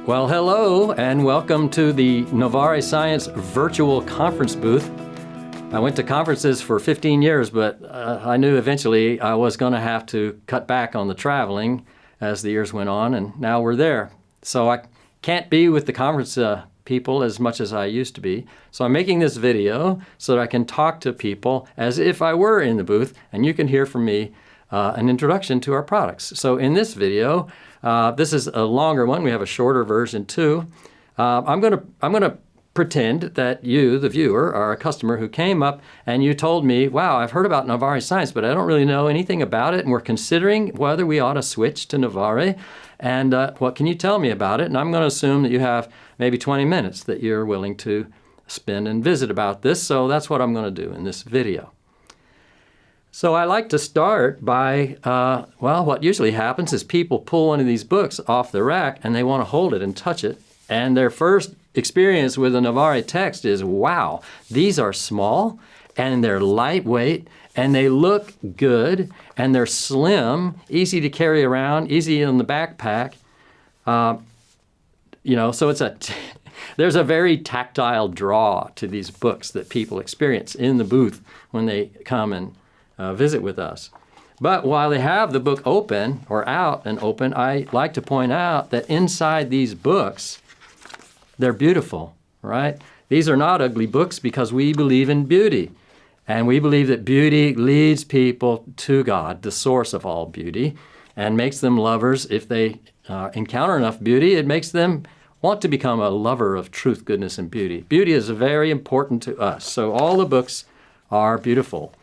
Well, hello and welcome to the Novare Science virtual conference booth. I went to conferences for 15 years, but I knew eventually I was going to have to cut back on the traveling as the years went on, and now we're there. So I can't be with the conference people as much as I used to be. So I'm making this video so that I can talk to people as if I were in the booth, and you can hear from me an introduction to our products. So in this video, this is a longer one. We have a shorter version too. I'm gonna pretend that you, the viewer, are a customer who came up and you told me, wow, I've heard about Novare Science, but I don't really know anything about it, and we're considering whether we ought to switch to Novare. And what can you tell me about it? And I'm going to assume that you have maybe 20 minutes that you're willing to spend and visit about this. So that's what I'm going to do in this video. So I like to start by, well, what usually happens is people pull one of these books off the rack and they want to hold it and touch it. And their first experience with a Novare text is, wow, these are small and they're lightweight and they look good and they're slim, easy to carry around, easy in the backpack. So there's a very tactile draw to these books that people experience in the booth when they come and visit with us. But while they have the book open or out and open, I like to point out that inside these books, they're beautiful, right? These are not ugly books because we believe in beauty. And we believe that beauty leads people to God, the source of all beauty, and makes them lovers. If they encounter enough beauty, it makes them want to become a lover of truth, goodness, and beauty. Beauty is very important to us. So all the books are beautiful.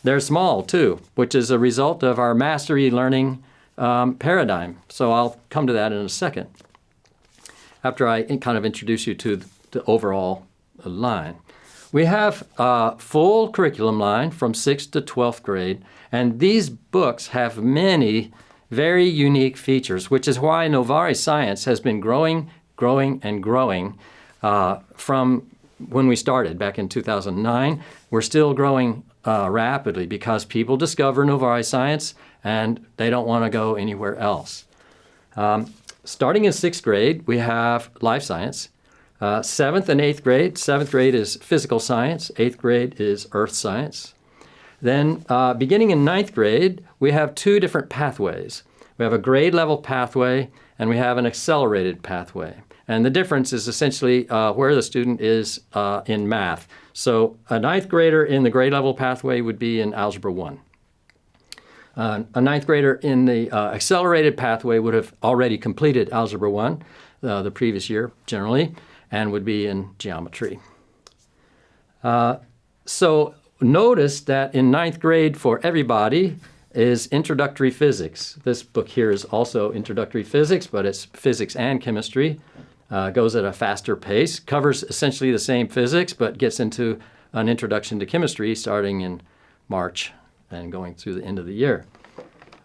They're small, too, which is a result of our mastery learning paradigm. So I'll come to that in a second, after I kind of introduce you to the overall line. We have a full curriculum line from 6th to 12th grade, and these books have many very unique features, which is why Novare Science has been growing from when we started back in 2009. We're still growing rapidly because people discover Novare Science and they don't want to go anywhere else. Starting in 6th grade, we have life science. 7th and 8th grade, 7th grade is physical science, 8th grade is earth science. Then beginning in 9th grade, we have two different pathways. We have a grade level pathway and we have an accelerated pathway. And the difference is essentially where the student is in math. So a 9th grader in the grade level pathway would be in Algebra 1. A 9th grader in the accelerated pathway would have already completed Algebra 1 the previous year generally, and would be in geometry. So notice that in 9th grade for everybody is introductory physics. This book here is also introductory physics, but it's physics and chemistry. Goes at a faster pace, covers essentially the same physics, but gets into an introduction to chemistry starting in March and going through the end of the year.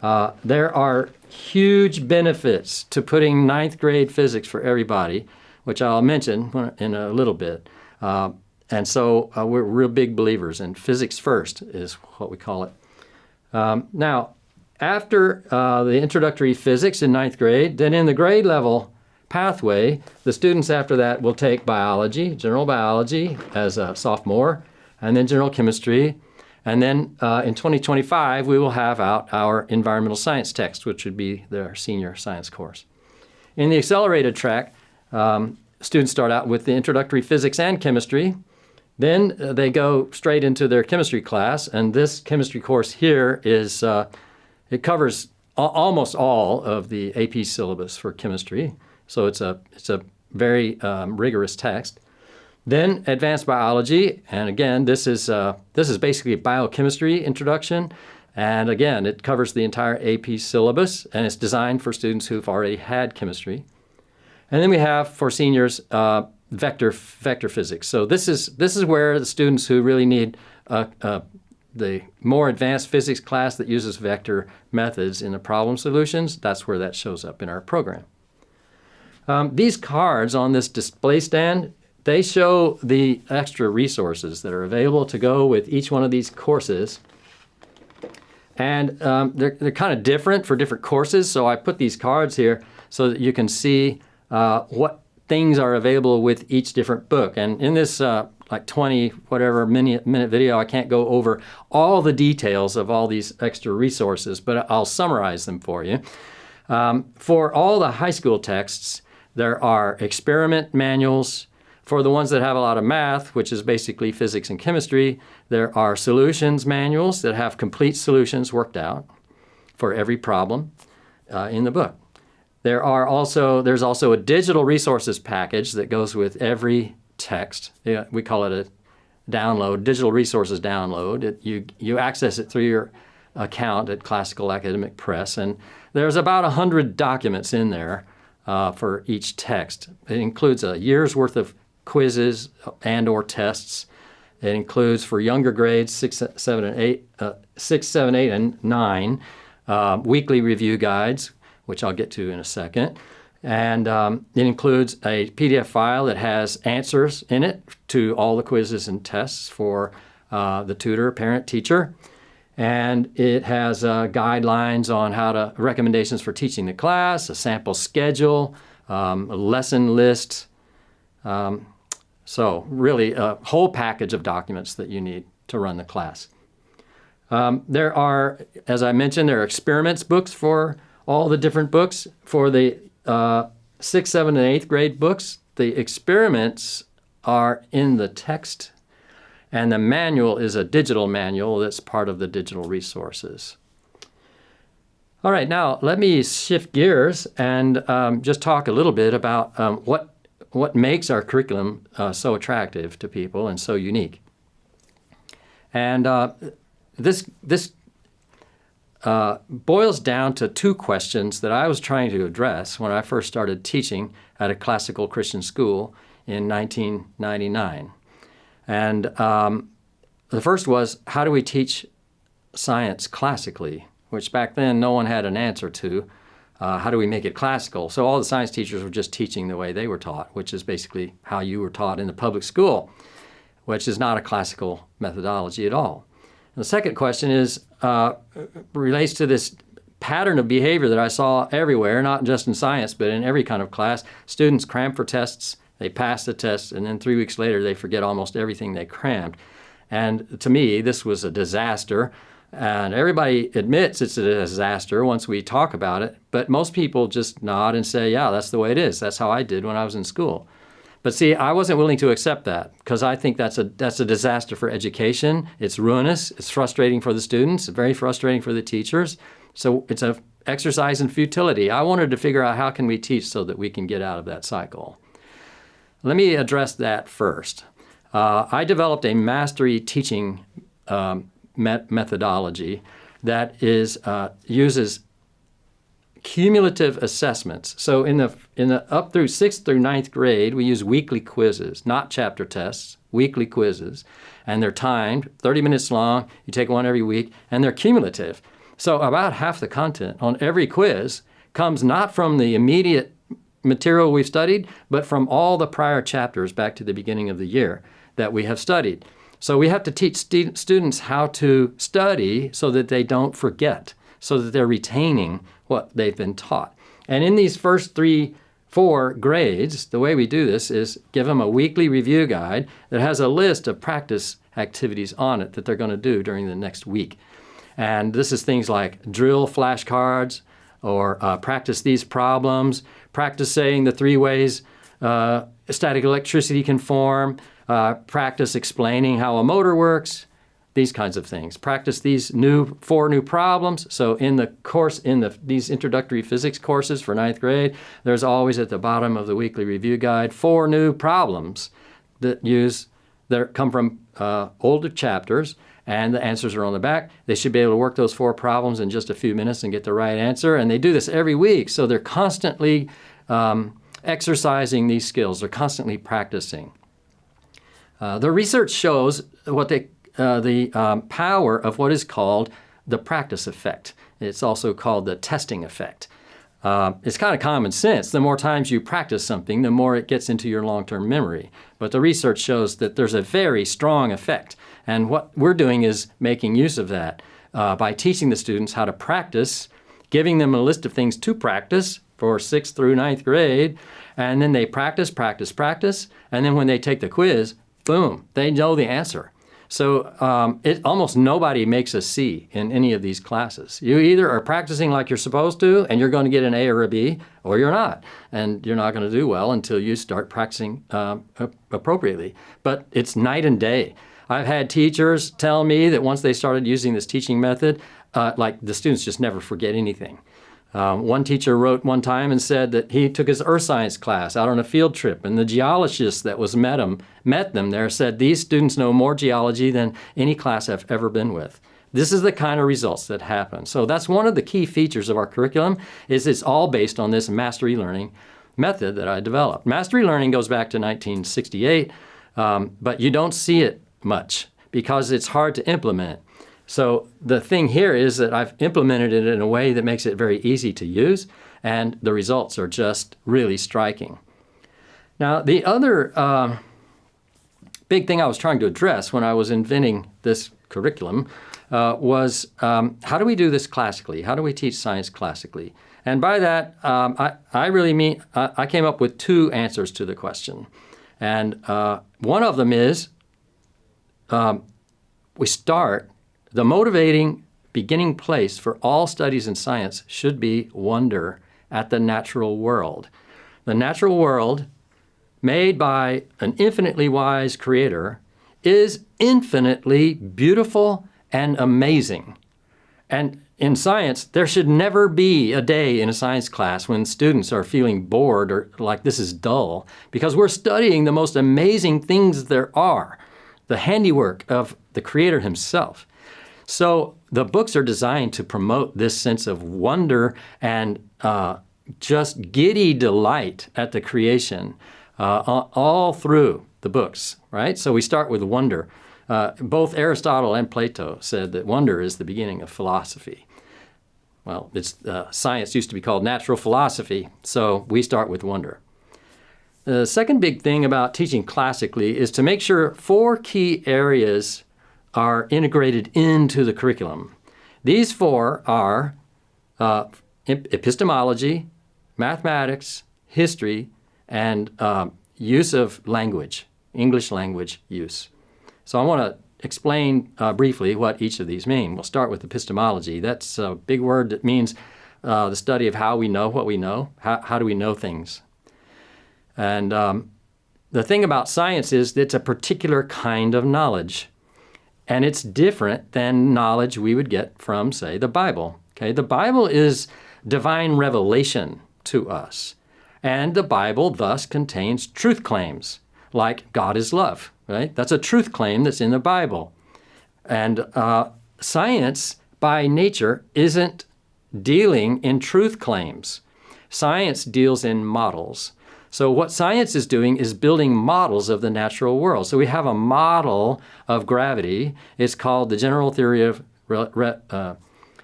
There are huge benefits to putting 9th grade physics for everybody, which I'll mention in a little bit. And so we're real big believers in physics first is what we call it. Now, after the introductory physics in 9th grade, then in the grade level pathway, the students after that will take biology, general biology as a sophomore, and then general chemistry. And then in 2025, we will have out our environmental science text, which would be their senior science course. In the accelerated track, students start out with the introductory physics and chemistry. Then they go straight into their chemistry class, and this chemistry course here is, it covers almost all of the AP syllabus for chemistry. So it's a very rigorous text. Then advanced biology, and again, this is basically biochemistry introduction, and again, it covers the entire AP syllabus, and it's designed for students who've already had chemistry. And then we have for seniors vector physics. So this is where the students who really need the more advanced physics class that uses vector methods in the problem solutions, that's where that shows up in our program. These cards on this display stand, they show the extra resources that are available to go with each one of these courses. And they're kind of different for different courses, so I put these cards here so that you can see what things are available with each different book. And in this like 20 whatever minute video, I can't go over all the details of all these extra resources, but I'll summarize them for you. For all the high school texts, there are experiment manuals. For the ones that have a lot of math, which is basically physics and chemistry, there are solutions manuals that have complete solutions worked out for every problem in the book. There's also a digital resources package that goes with every text. We call it a download, digital resources download. You access it through your account at Classical Academic Press, and there's about 100 documents in there for each text. It includes a year's worth of quizzes and or tests. It includes for younger grades 6, 7, 8, and 9 weekly review guides, which I'll get to in a second. And it includes a PDF file that has answers in it to all the quizzes and tests for the tutor, parent, teacher. And it has guidelines on recommendations for teaching the class, a sample schedule, a lesson list. So really a whole package of documents that you need to run the class. There are, as I mentioned, there are experiments books for all the different books. For the 6th, 7th, and 8th grade books, the experiments are in the text, and the manual is a digital manual that's part of the digital resources. All right, now let me shift gears and just talk a little bit about what makes our curriculum so attractive to people and so unique. And this boils down to two questions that I was trying to address when I first started teaching at a classical Christian school in 1999. And the first was, how do we teach science classically? Which back then no one had an answer to. How do we make it classical? So all the science teachers were just teaching the way they were taught, which is basically how you were taught in the public school, which is not a classical methodology at all. And the second question relates to this pattern of behavior that I saw everywhere, not just in science, but in every kind of class. Students cram for tests, they pass the tests, and then 3 weeks later they forget almost everything they crammed. And to me, this was a disaster. And everybody admits it's a disaster once we talk about it, but most people just nod and say, yeah, that's the way it is. That's how I did when I was in school. But see, I wasn't willing to accept that because I think that's a disaster for education. It's ruinous. It's frustrating for the students, very frustrating for the teachers. So it's an exercise in futility. I wanted to figure out how can we teach so that we can get out of that cycle. Let me address that first. I developed a mastery teaching methodology that uses cumulative assessments. So in the up through 6th through 9th grade, we use weekly quizzes, not chapter tests, weekly quizzes, and they're timed, 30 minutes long. You take one every week, and they're cumulative. So about half the content on every quiz comes not from the immediate material we've studied, but from all the prior chapters back to the beginning of the year that we have studied. So we have to teach students how to study so that they don't forget, so that they're retaining what they've been taught. And in these first 3-4 grades, the way we do this is give them a weekly review guide that has a list of practice activities on it that they're going to do during the next week. And this is things like drill flashcards or practice these problems, practice saying the 3 ways static electricity can form, practice explaining how a motor works, these kinds of things. Practice these 4 new problems. So in the course, these introductory physics courses for 9th grade, there's always at the bottom of the weekly review guide 4 new problems that come from older chapters, and the answers are on the back. They should be able to work those 4 problems in just a few minutes and get the right answer. And they do this every week, so they're constantly exercising these skills. They're constantly practicing. The research shows the power of what is called the practice effect. It's also called the testing effect. It's kind of common sense. The more times you practice something, the more it gets into your long-term memory. But the research shows that there's a very strong effect. And what we're doing is making use of that by teaching the students how to practice, giving them a list of things to practice for 6th through 9th grade, and then they practice, and then when they take the quiz, boom, they know the answer. So almost nobody makes a C in any of these classes. You either are practicing like you're supposed to, and you're going to get an A or a B, or you're not. And you're not going to do well until you start practicing appropriately. But it's night and day. I've had teachers tell me that once they started using this teaching method, like the students just never forget anything. One teacher wrote one time and said that he took his earth science class out on a field trip, and the geologist that was met them there said, these students know more geology than any class I've ever been with. This is the kind of results that happen. So that's one of the key features of our curriculum, is it's all based on this mastery learning method that I developed. Mastery learning goes back to 1968, but you don't see it much because it's hard to implement. So the thing here is that I've implemented it in a way that makes it very easy to use, and the results are just really striking. Now, the other big thing I was trying to address when I was inventing this curriculum was how do we do this classically? How do we teach science classically? And by that, I really mean I came up with two answers to the question. And one of them is the motivating beginning place for all studies in science should be wonder at the natural world. The natural world, made by an infinitely wise creator, is infinitely beautiful and amazing. And in science, there should never be a day in a science class when students are feeling bored or like this is dull, because we're studying the most amazing things there are, the handiwork of the creator himself. So the books are designed to promote this sense of wonder and just giddy delight at the creation all through the books, right? So we start with wonder. Both Aristotle and Plato said that wonder is the beginning of philosophy. Well, science used to be called natural philosophy, so we start with wonder. The second big thing about teaching classically is to make sure 4 key areas are integrated into the curriculum. These 4 are epistemology, mathematics, history, and use of language, English language use. So I want to explain briefly what each of these mean. We'll start with epistemology. That's a big word that means the study of how we know what we know. How do we know things? And the thing about science is that it's a particular kind of knowledge. And it's different than knowledge we would get from, say, the Bible. Okay? The Bible is divine revelation to us. And the Bible thus contains truth claims, like God is love, right? That's a truth claim that's in the Bible. And science, by nature, isn't dealing in truth claims. Science deals in models. So what science is doing is building models of the natural world. So we have a model of gravity. It's called the General Theory of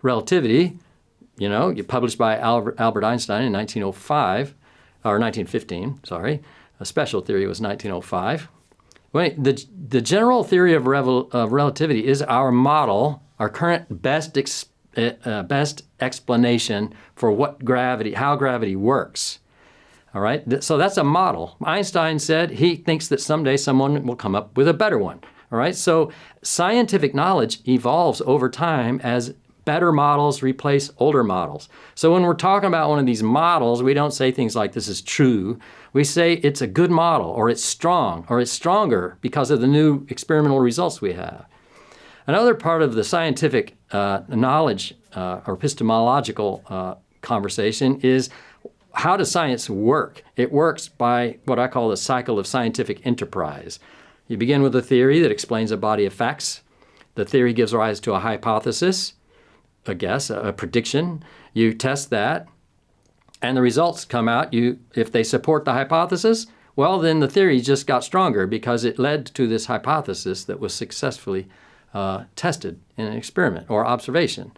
Relativity, published by Albert Einstein in 1905, or 1915, sorry. A special theory was 1905. The General Theory of Relativity is our model, our current best explanation for how gravity works. All right, so that's a model. Einstein said he thinks that someday someone will come up with a better one. All right, so scientific knowledge evolves over time as better models replace older models. So when we're talking about one of these models, we don't say things like this is true. We say it's a good model, or it's strong, or it's stronger because of the new experimental results we have. Another part of the scientific knowledge or epistemological conversation is, how does science work? It works by what I call the cycle of scientific enterprise. You begin with a theory that explains a body of facts. The theory gives rise to a hypothesis, a guess, a prediction. You test that, and the results come out. If they support the hypothesis, well, then the theory just got stronger because it led to this hypothesis that was successfully tested in an experiment or observation.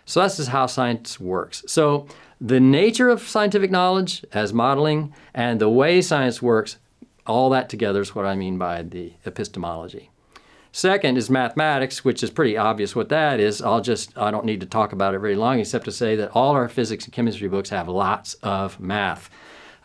So this is how science works. So the nature of scientific knowledge as modeling and the way science works, all that together is what I mean by the epistemology. Second is mathematics, which is pretty obvious what that is. I don't need to talk about it very long, except to say that all our physics and chemistry books have lots of math.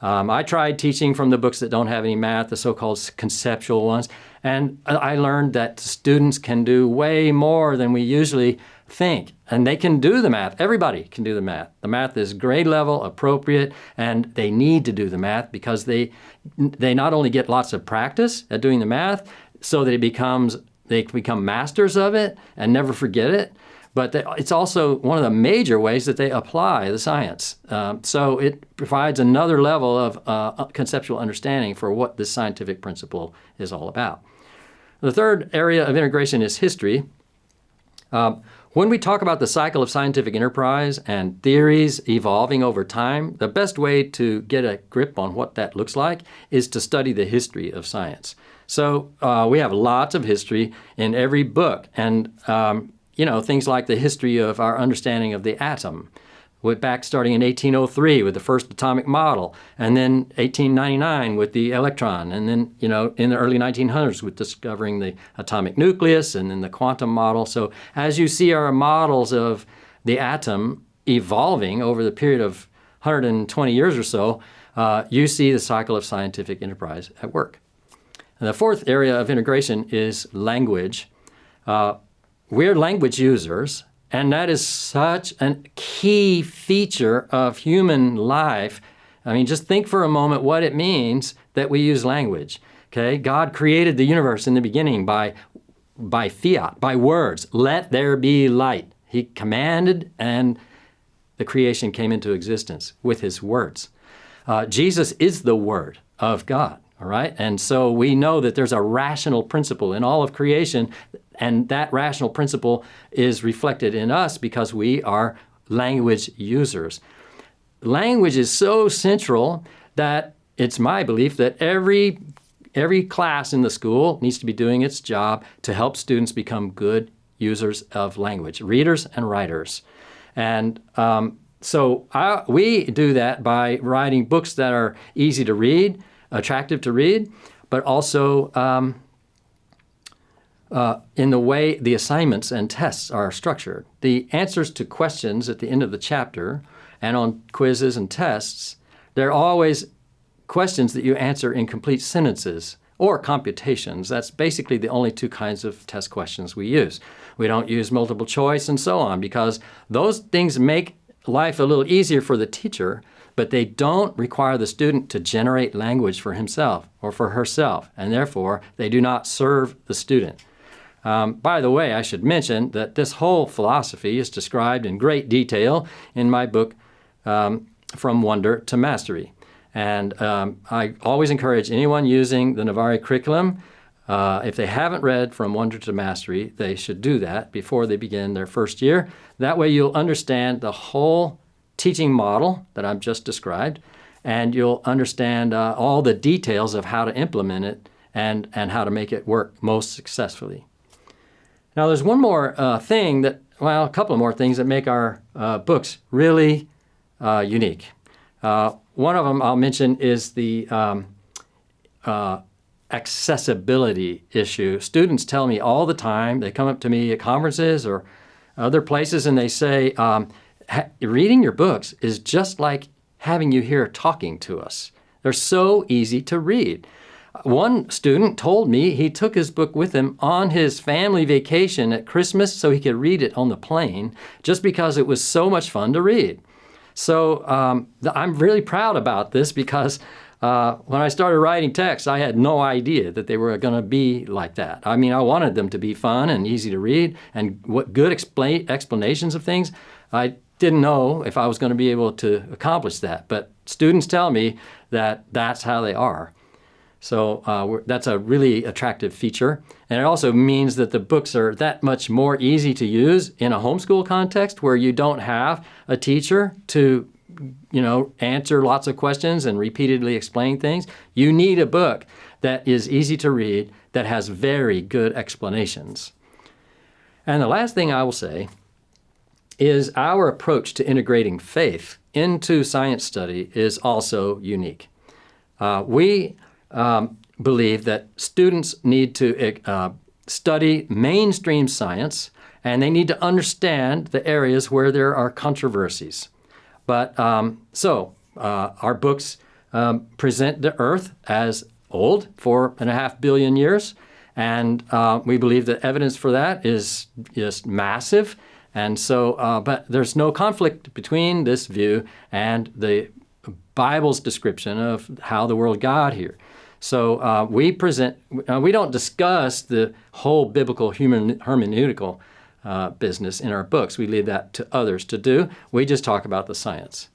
I tried teaching from the books that don't have any math, the so-called conceptual ones, and I learned that students can do way more than we usually think, and they can do the math. Everybody can do the math. The math is grade level, appropriate, and they need to do the math because they not only get lots of practice at doing the math so that they become masters of it and never forget it, but it's also one of the major ways that they apply the science. So it provides another level of conceptual understanding for what this scientific principle is all about. The third area of integration is history. When we talk about the cycle of scientific enterprise and theories evolving over time, the best way to get a grip on what that looks like is to study the history of science. So we have lots of history in every book, and things like the history of our understanding of the atom, back starting in 1803 with the first atomic model, and then 1899 with the electron, and then in the early 1900s with discovering the atomic nucleus, and then the quantum model. So as you see our models of the atom evolving over the period of 120 years or so, you see the cycle of scientific enterprise at work. And the fourth area of integration is language. We're language users, and that is such a key feature of human life. I mean, just think for a moment what it means that we use language. Okay, God created the universe in the beginning by fiat, by words. Let there be light. He commanded, and the creation came into existence with his words. Jesus is the Word of God. All right, and so we know that there's a rational principle in all of creation, and that rational principle is reflected in us because we are language users. Language is so central that it's my belief that every class in the school needs to be doing its job to help students become good users of language, readers and writers. And we do that by writing books that are easy to read, attractive to read, but also in the way the assignments and tests are structured. The answers to questions at the end of the chapter and on quizzes and tests, they're always questions that you answer in complete sentences or computations. That's basically the only two kinds of test questions we use. We don't use multiple choice and so on because those things make life a little easier for the teacher, but they don't require the student to generate language for himself or for herself, and therefore they do not serve the student. By the way, I should mention that this whole philosophy is described in great detail in my book, From Wonder to Mastery. And I always encourage anyone using the Novare curriculum, if they haven't read From Wonder to Mastery, they should do that before they begin their first year. That way you'll understand the whole teaching model that I've just described, and you'll understand all the details of how to implement it and how to make it work most successfully. Now there's one more thing a couple of more things that make our books really unique. One of them I'll mention is the accessibility issue. Students tell me all the time, they come up to me at conferences or other places and they say, reading your books is just like having you here talking to us. They're so easy to read. One student told me he took his book with him on his family vacation at Christmas so he could read it on the plane just because it was so much fun to read. So I'm really proud about this because when I started writing texts, I had no idea that they were going to be like that. I mean, I wanted them to be fun and easy to read and what good explanations of things. I didn't know if I was going to be able to accomplish that, but students tell me that that's how they are. So that's a really attractive feature. And it also means that the books are that much more easy to use in a homeschool context where you don't have a teacher to, answer lots of questions and repeatedly explain things. You need a book that is easy to read, that has very good explanations. And the last thing I will say is our approach to integrating faith into science study is also unique. We believe that students need to study mainstream science, and they need to understand the areas where there are controversies. But our books present the Earth as old, 4.5 billion years, and we believe the evidence for that is just massive. And so, but there's no conflict between this view and the Bible's description of how the world got here. So we don't discuss the whole biblical human hermeneutical business in our books. We leave that to others to do. We just talk about the science.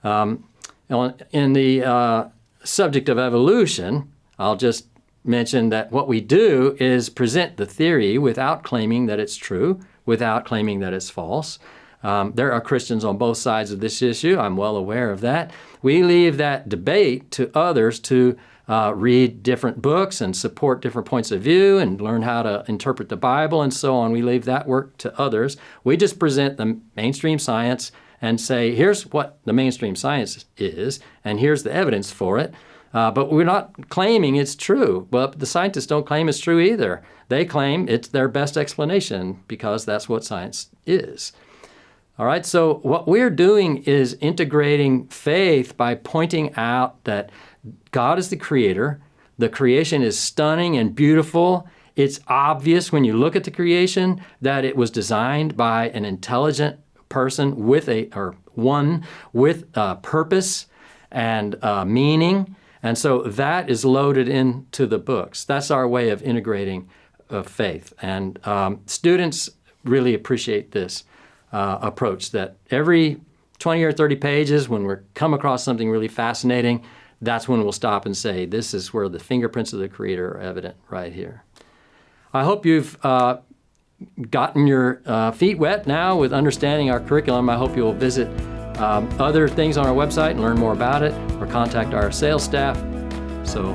In the subject of evolution, I'll just mention that what we do is present the theory without claiming that it's true, without claiming that it's false. There are Christians on both sides of this issue. I'm well aware of that. We leave that debate to others to read different books and support different points of view and learn how to interpret the Bible and so on. We leave that work to others. We just present the mainstream science and say, here's what the mainstream science is, and here's the evidence for it. But we're not claiming it's true. Well, the scientists don't claim it's true either. They claim it's their best explanation because that's what science is. All right, so what we're doing is integrating faith by pointing out that God is the creator. The creation is stunning and beautiful. It's obvious when you look at the creation that it was designed by an intelligent person with purpose and meaning. And so that is loaded into the books. That's our way of integrating faith. And students really appreciate this approach, that every 20 or 30 pages, when we come across something really fascinating, that's when we'll stop and say, this is where the fingerprints of the Creator are evident right here. I hope you've gotten your feet wet now with understanding our curriculum. I hope you'll visit other things on our website and learn more about it, or contact our sales staff. So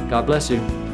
God bless you.